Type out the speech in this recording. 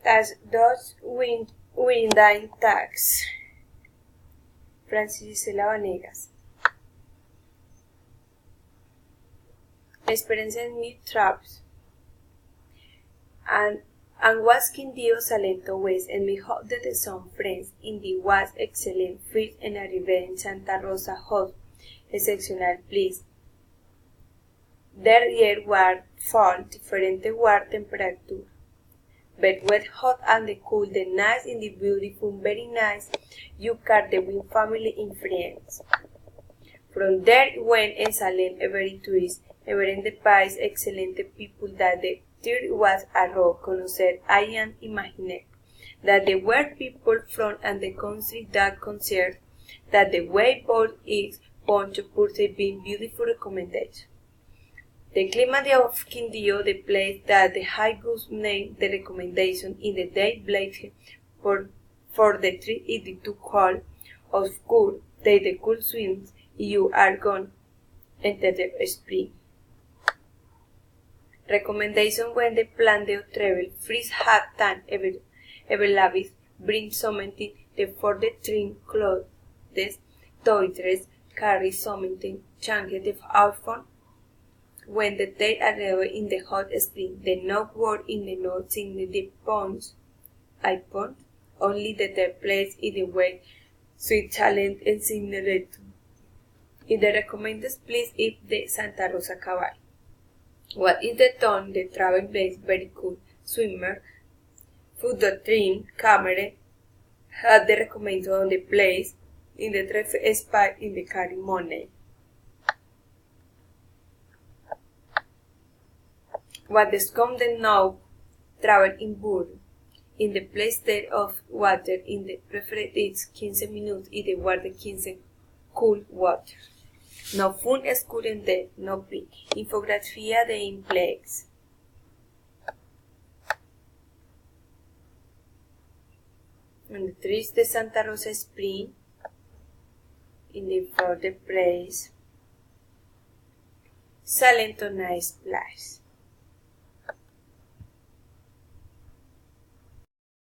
Las dos Windine Tags. Francis Gisela Vanegas. Experience in mid traps. And was Quindío Salento West and me hot the some friends in the was excellent first and arrivé in Santa Rosa hot exceptional place. There year war fall different war temperature. But wet hot and the cool, the nice in the beautiful, very nice, you car the wind family in friends. From there went and Salem a very tourist, ever in the past excellent people that the there was a rock conocer I am imagine that there were people from and the country that concert that the way board is poncho purse being beautiful recommendation. The climate of Quindío, the place that the high goose named the recommendation in the day blade for the tree is the too cold of cool, take the cool swims, you are gone enter the spring. Recommendation when the plan de travel, freeze hat tan ever lavish, bring something the for the trim clothes, toiletries, carry something, change the outfit. When the day arrived in the hot spring, the no word in the note sign the ponds, only the place in the way, sweet talent and signature. In the recommended place is the Santa Rosa Cabal. What is the tone, the travel place, very cool, swimmer, food doctrine, camera, had the recommendation on the place, in the traffic spot in the carry money. What the scum the now travel in board, in the place there of water, in the preferred is 15 minutes, in the water 15 cool water. No fun escurente, no pi. Infografía de Implex. And the trees de Santa Rosa Spring. In the further place. Salento nice place.